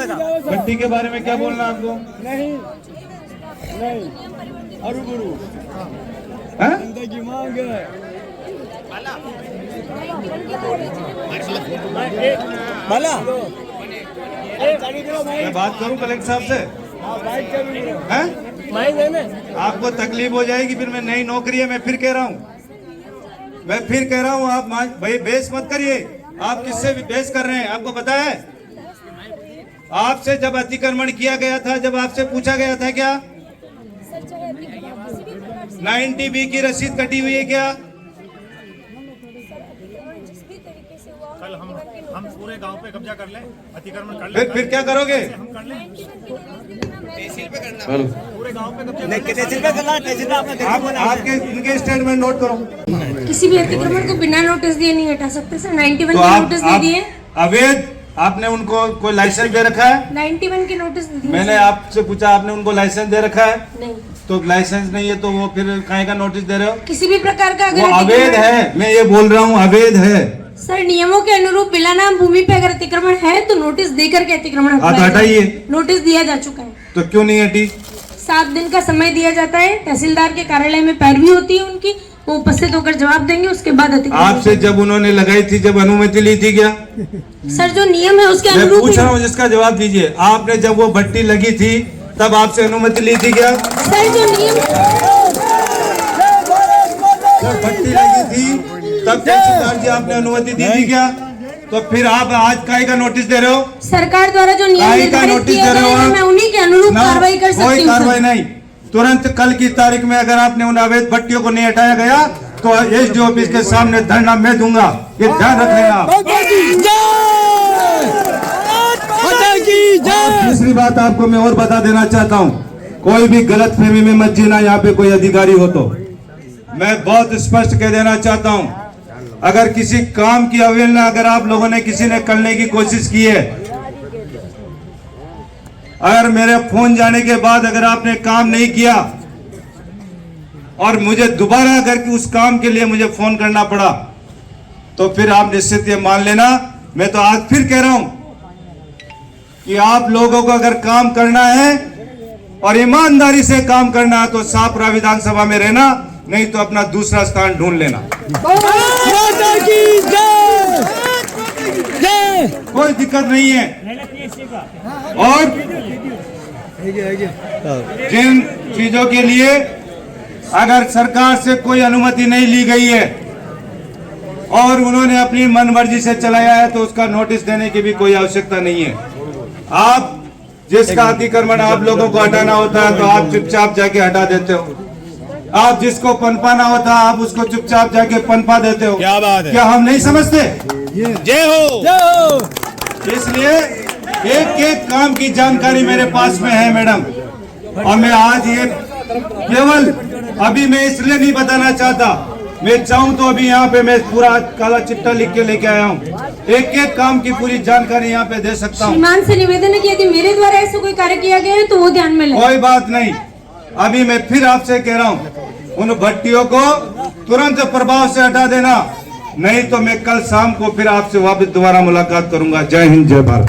भट्टी के बारे में क्या बोलना आपको? नहीं अरु गुरु जिंदगी मांग भला मैं बात करूं कलेक्टर साहब से? आपको तकलीफ हो जाएगी, फिर मैं नई नौकरी है, मैं फिर कह रहा हूं आप भाई बेस मत करिए। आप किससे भी बेस कर रहे हैं? आपको पता है आपसे जब अतिक्रमण किया गया था, जब आपसे पूछा गया था क्या 90B की रसीद कटी हुई है क्या? कल हम पूरे गांव पे कब्जा कर लें, अतिक्रमण कर लें, फिर क्या करोगे? हम कर लें पूरे गांव पे कब्जा। आपके इनके स्टेटमेंट नोट करो। किसी भी अतिक्रमण को बिना नोटिस दिए नहीं हटा सकते सर। 91 तो के आप नोटिस दे दिए। अवैध आपने उनको कोई लाइसेंस दे रखा है? 91 के नोटिस दे दिए। मैंने आपसे पूछा, आपने उनको लाइसेंस दे रखा है? नहीं। तो लाइसेंस नहीं है तो वो फिर काहे का नोटिस दे रहे हो? किसी भी प्रकार का वो अगर अवैध है, मैं ये बोल रहा हूँ अवैध है। सर नियमों के अनुरूप बिना नाम भूमि पे अगर अतिक्रमण है तो नोटिस देकर के अतिक्रमण हटाइए। नोटिस दिया जा चुका है। तो क्यों नहीं हटी? 7 दिन का समय दिया जाता है। तहसीलदार के कार्यालय में पैरवी होती है उनकी, वो उपस्थित होकर जवाब देंगे, उसके बाद अतिक्रमण। आपसे जब उन्होंने लगाई थी, जब अनुमति ली थी क्या? सर जो नियम है उसके मैं अनुरूप पूछ रहा हूँ, जिसका जवाब दीजिए। आपने जब वो भट्टी लगी थी तब आपसे अनुमति ली थी क्या? सर जो नियम जब भट्टी लगी थी तब तहसीलदार जी आपने अनुमति दी थी क्या? तो फिर आप आज काहे का नोटिस दे रहे हो? सरकार द्वारा जो नियम निर्धारित किया गया है मैं उन्हीं के अनुरूप कार्रवाई कर सकती हूँ। कोई कार्रवाई नहीं। तुरंत कल की तारीख में अगर आपने उन अवैध भट्टियों को नहीं हटाया गया तो एसडीओ ऑफिस के सामने धरना मैं दूंगा, ये ध्यान रख लेना आप। दूसरी बात आपको मैं और बता देना चाहता हूँ, कोई भी गलत फहमी में मत जीना। यहाँ पे कोई अधिकारी हो तो मैं बहुत स्पष्ट कह देना चाहता हूँ, अगर किसी काम की अवहेलना अगर आप लोगों ने किसी ने करने की कोशिश की है, अगर मेरे फोन जाने के बाद अगर आपने काम नहीं किया और मुझे दोबारा अगर उस काम के लिए मुझे फोन करना पड़ा तो फिर आप निश्चित ये मान लेना, मैं तो आज फिर कह रहा हूं कि आप लोगों को अगर काम करना है और ईमानदारी से काम करना है तो सापरा विधानसभा में रहना, नहीं तो अपना दूसरा स्थान ढूंढ लेना। कोई दिक्कत नहीं है। और जिन चीजों के लिए अगर सरकार से कोई अनुमति नहीं ली गई है और उन्होंने अपनी मनमर्जी से चलाया है तो उसका नोटिस देने की भी कोई आवश्यकता नहीं है। आप जिसका अतिक्रमण आप लोगों को हटाना होता है तो आप चुपचाप जाके हटा देते हो। आप जिसको पनपाना होता है आप उसको चुपचाप जाके पनपा देते हो। क्या बात है? क्या हम नहीं समझते? जय हो। इसलिए एक एक काम की जानकारी मेरे पास में है मैडम, और मैं आज ये केवल अभी मैं इसलिए नहीं बताना चाहता, मैं चाहूं तो अभी यहाँ पे मैं पूरा काला चिट्ठा लिख के लेके आया हूँ, एक एक काम की पूरी जानकारी यहाँ पे दे सकता हूँ। श्रीमान से निवेदन है कि यदि मेरे द्वारा ऐसा कोई कार्य किया गया है तो वो ध्यान में ले। कोई बात नहीं, अभी मैं फिर आपसे कह रहा हूँ उन भट्टियों को तुरंत प्रभाव से हटा देना, नहीं तो मैं कल शाम को फिर आपसे वापस दोबारा मुलाकात करूंगा। जय हिंद, जय भारत।